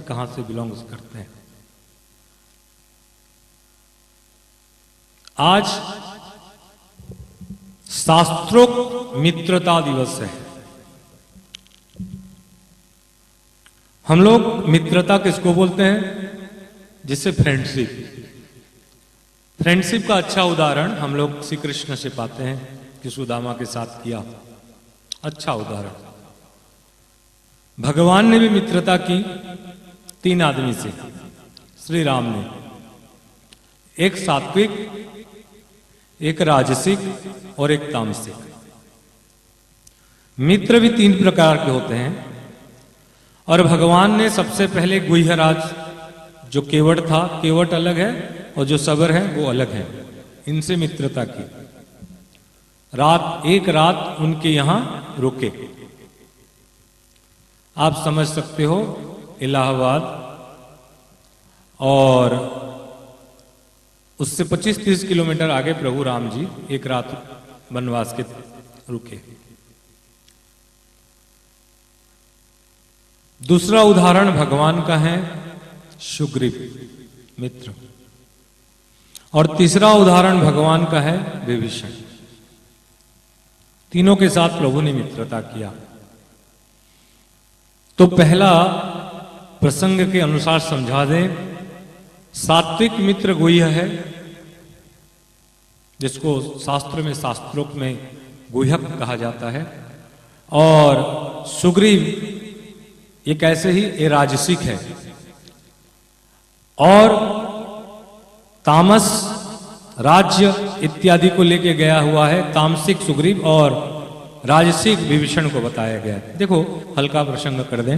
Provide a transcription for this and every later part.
कहां से बिलोंग्स करते हैं। आज शास्त्रोक्त मित्रता दिवस है। हम लोग मित्रता किसको बोलते हैं? जिसे फ्रेंडशिप का अच्छा उदाहरण हम लोग श्री कृष्ण से पाते हैं कि सुदामा के साथ किया। अच्छा उदाहरण। भगवान ने भी मित्रता की 3 आदमी से। श्री राम ने एक सात्विक, एक राजसिक और एक तामसिक। मित्र भी 3 प्रकार के होते हैं और भगवान ने सबसे पहले गुह्यराज जो केवट था, केवट अलग है और जो सबर है वो अलग है, इनसे मित्रता की। एक रात उनके यहां रुके। आप समझ सकते हो इलाहाबाद और उससे 25-30 किलोमीटर आगे प्रभु राम जी एक रात वनवास के रुके। दूसरा उदाहरण भगवान का है सुग्रीव मित्र, और तीसरा उदाहरण भगवान का है विभीषण। तीनों के साथ प्रभु ने मित्रता किया। तो पहला प्रसंग के अनुसार समझा दें। सात्विक मित्र गुह्य है, जिसको शास्त्र में शास्त्रोक्त में गुह्यक कहा जाता है, और सुग्रीव ये कैसे ही ये राजसिक है, और तामस राज्य इत्यादि को लेके गया हुआ है। तामसिक सुग्रीव और राजसिक विभीषण को बताया गया है। देखो हल्का प्रसंग कर दें।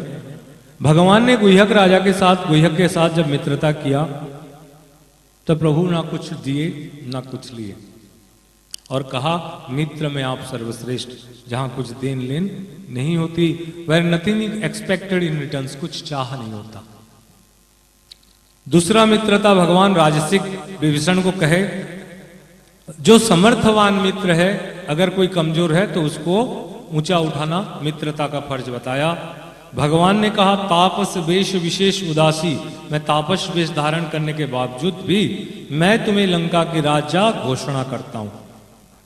भगवान ने गुह्यक राजा के साथ, गुह्यक के साथ जब मित्रता किया तो प्रभु ना कुछ दिए ना कुछ लिए, और कहा मित्र में आप सर्वश्रेष्ठ। जहां कुछ देन लेन नहीं होती, where nothing expected in return, कुछ चाह नहीं होता। दूसरा मित्रता भगवान राजसिक विभीषण को कहे, जो समर्थवान मित्र है, अगर कोई कमजोर है तो उसको ऊंचा उठाना मित्रता का फर्ज बताया। भगवान ने कहा तापस वेश विशेष उदासी, मैं तापस वेश धारण करने के बावजूद भी मैं तुम्हें लंका की राजा घोषणा करता हूं।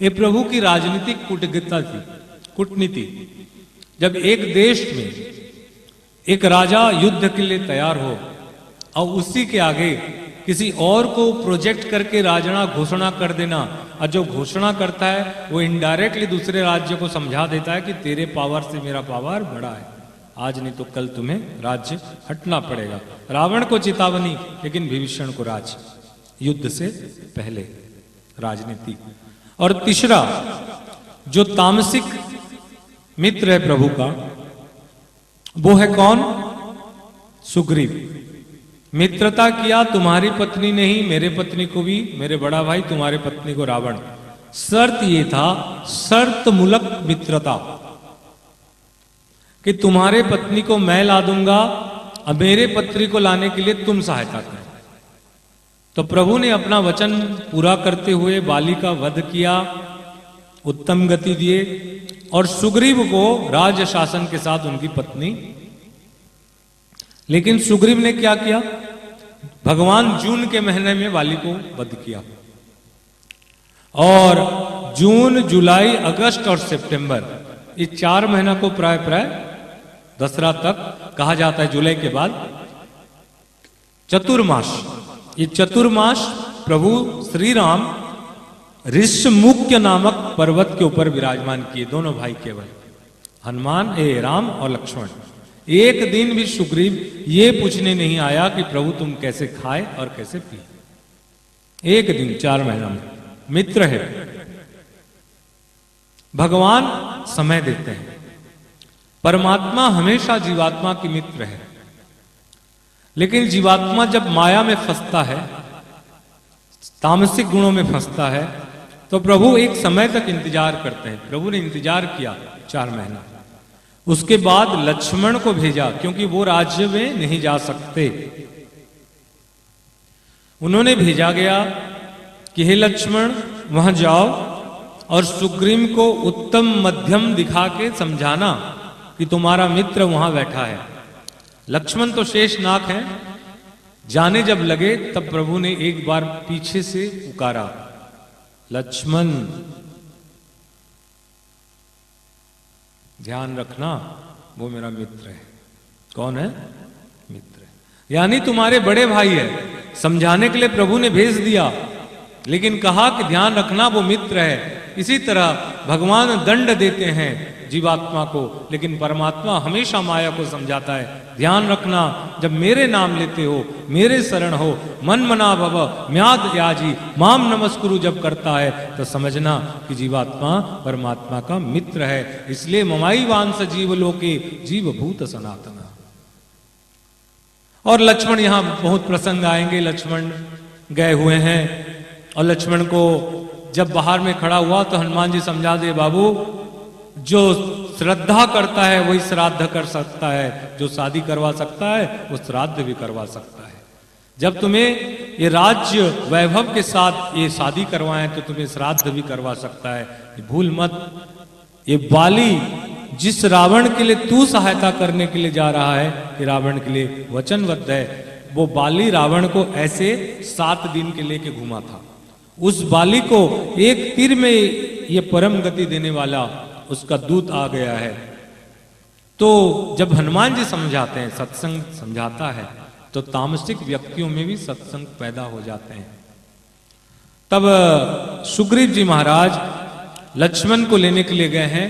ये प्रभु की राजनीतिक कूटनीति थी, कूटनीति। जब एक देश में एक राजा युद्ध के लिए तैयार हो और उसी के आगे किसी और को प्रोजेक्ट करके राजा घोषणा कर देना, और जो घोषणा करता है वो इनडायरेक्टली दूसरे राज्य को समझा देता है कि तेरे पावर से मेरा पावर बड़ा है, आज नहीं तो कल तुम्हें राज्य हटना पड़ेगा। रावण को चेतावनी, लेकिन विभीषण को राज, युद्ध से पहले राजनीति। और तीसरा जो तामसिक मित्र है प्रभु का, वो है कौन? सुग्रीव। मित्रता किया, तुम्हारी पत्नी नहीं मेरे पत्नी को भी, मेरे बड़ा भाई तुम्हारे पत्नी को रावण। शर्त ये था, शर्त मूलक मित्रता, कि तुम्हारे पत्नी को मैं ला दूंगा और मेरे पत्नी को लाने के लिए तुम सहायता करो। तो प्रभु ने अपना वचन पूरा करते हुए बाली का वध किया, उत्तम गति दिए, और सुग्रीव को राज शासन के साथ उनकी पत्नी। लेकिन सुग्रीव ने क्या किया? भगवान जून के महीने में बाली को वध किया, और जून, जुलाई, अगस्त और सितंबर, ये 4 महीना को प्राय दसरा तक कहा जाता है। जुलाई के बाद चतुर्मास, ये चतुर्मास प्रभु श्री राम ऋषमुख्य नामक पर्वत के ऊपर विराजमान किए, दोनों भाई केवल, हनुमान राम और लक्ष्मण। एक दिन भी सुग्रीव ये पूछने नहीं आया कि प्रभु तुम कैसे खाए और कैसे पिए। एक दिन 4 महीना में। मित्र है। भगवान समय देते हैं। परमात्मा हमेशा जीवात्मा की मित्र है, लेकिन जीवात्मा जब माया में फंसता है, तामसिक गुणों में फंसता है, तो प्रभु एक समय तक इंतजार करते हैं। प्रभु ने इंतजार किया 4 महीना। उसके बाद लक्ष्मण को भेजा, क्योंकि वो राज्य में नहीं जा सकते। उन्होंने भेजा गया कि हे लक्ष्मण वहां जाओ और सुग्रीव को उत्तम मध्यम दिखा के समझाना कि तुम्हारा मित्र वहां बैठा है। लक्ष्मण तो शेष नाग हैं। जाने जब लगे तब प्रभु ने एक बार पीछे से पुकारा, लक्ष्मण ध्यान रखना, वो मेरा मित्र है। कौन है? मित्र है, यानी तुम्हारे बड़े भाई है। समझाने के लिए प्रभु ने भेज दिया, लेकिन कहा कि ध्यान रखना वो मित्र है। इसी तरह भगवान दंड देते हैं जीवात्मा को, लेकिन परमात्मा हमेशा माया को समझाता है, ध्यान रखना, जब मेरे नाम लेते हो, मेरे शरण हो, मन मना भव म्याद याजी माम नमस्कुरु जब करता है, तो समझना कि जीवात्मा परमात्मा का मित्र है। इसलिए ममाई वांस जीव लोके जीव भूत सनातना। और लक्ष्मण यहां बहुत प्रसंग आएंगे। लक्ष्मण गए हुए हैं और लक्ष्मण को जब बाहर में खड़ा हुआ तो हनुमान जी समझा दे, बाबू जो श्रद्धा करता है वही श्राद्ध कर सकता है, जो शादी करवा सकता है वो श्राद्ध भी करवा सकता है। जब तुम्हें ये राज्य वैभव के साथ ये शादी करवाएं तो तुम्हें श्राद्ध भी करवा सकता है। भूल मत, ये बाली जिस रावण के लिए तू सहायता करने के लिए जा रहा है, कि रावण के लिए वचनबद्ध है, वो बाली रावण को ऐसे 7 दिन के लेके घुमा था। उस बाली को एक तीर में ये परम गति देने वाला उसका दूत आ गया है। तो जब हनुमान जी समझाते हैं, सत्संग समझाता है, तो तामसिक व्यक्तियों में भी सत्संग पैदा हो जाते हैं। तब सुग्रीव जी महाराज लक्ष्मण को लेने के लिए गए हैं,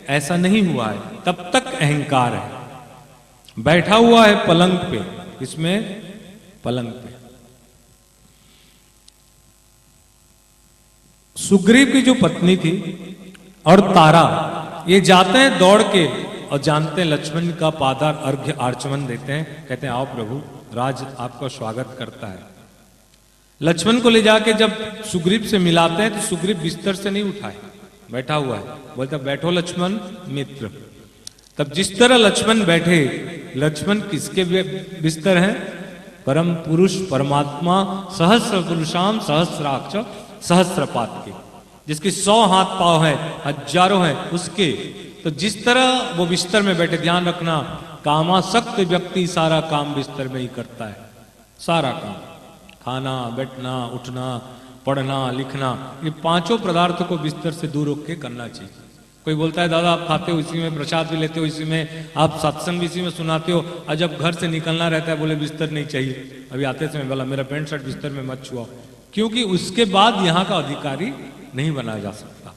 ऐसा नहीं हुआ है, तब तक अहंकार है। बैठा हुआ है पलंग पे, इसमें पलंग पे। सुग्रीव की जो पत्नी थी और तारा, ये जाते हैं दौड़ के और जानते हैं लक्ष्मण का पादार अर्घ्य आचमन देते हैं, कहते हैं आओ प्रभु, राज आपका स्वागत करता है। लक्ष्मण को ले जाके जब सुग्रीव से मिलाते हैं तो सुग्रीव बिस्तर से नहीं उठाए, बैठा हुआ है, बोलता बैठो लक्ष्मण मित्र। तब जिस तरह लक्ष्मण बैठे, लक्ष्मण किसके बिस्तर हैं? परम पुरुष परमात्मा सहस्र पुरुषाम सहस्राक्ष सहस्रपात के, जिसके 100 हाथ पांव है, हजारों हैं उसके। तो जिस तरह वो बिस्तर में बैठे, ध्यान रखना, कामासक्त व्यक्ति सारा काम बिस्तर में ही करता है। सारा काम, खाना, बैठना, उठना, पढ़ना, लिखना, ये 5 पदार्थों को बिस्तर से दूर होकर करना चाहिए। कोई बोलता है दादा आप खाते हो इसी में, प्रसाद भी लेते हो इसी में, आप सत्संग भी इसी में सुनाते हो, और जब घर से निकलना रहता है बोले बिस्तर नहीं चाहिए। अभी आते समय बोला मेरा पैंट शर्ट बिस्तर में मत छुआओ, क्योंकि उसके बाद यहाँ का अधिकारी नहीं बनाया जा सकता।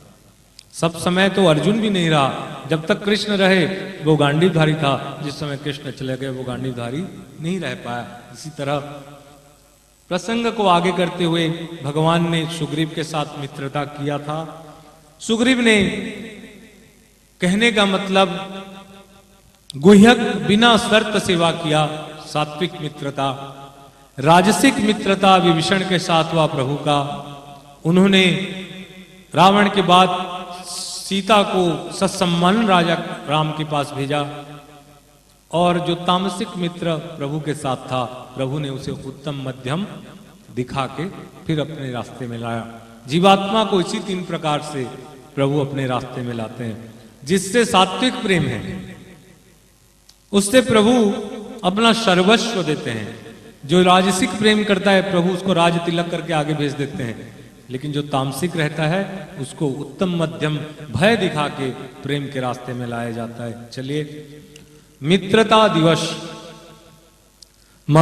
सब समय तो अर्जुन भी नहीं रहा, जब तक कृष्ण रहे वो गांडीवधारी था, जिस समय कृष्ण चले गए वो गांडीवधारी नहीं रह पाया। इसी तरह प्रसंग को आगे करते हुए भगवान ने सुग्रीव के साथ मित्रता किया था। सुग्रीव ने, कहने का मतलब गुह्यक बिना शर्त सेवा किया, सात्विक मित्रता। राजसिक मित्रता विभीषण के साथ हुआ प्रभु का। उन्होंने रावण के बाद सीता को सत्सम्मान राजा राम के पास भेजा, और जो तामसिक मित्र प्रभु के साथ था, प्रभु ने उसे उत्तम मध्यम दिखा के फिर अपने रास्ते में लाया। जीवात्मा को इसी 3 प्रकार से प्रभु अपने रास्ते में लाते हैं। जिससे सात्विक प्रेम है उससे प्रभु अपना सर्वस्व देते हैं। जो राजसिक प्रेम करता है प्रभु उसको राज तिलक करके आगे भेज देते हैं, लेकिन जो तामसिक रहता है उसको उत्तम मध्यम भय दिखा के प्रेम के रास्ते में लाया जाता है। चलिए, मित्रता दिवस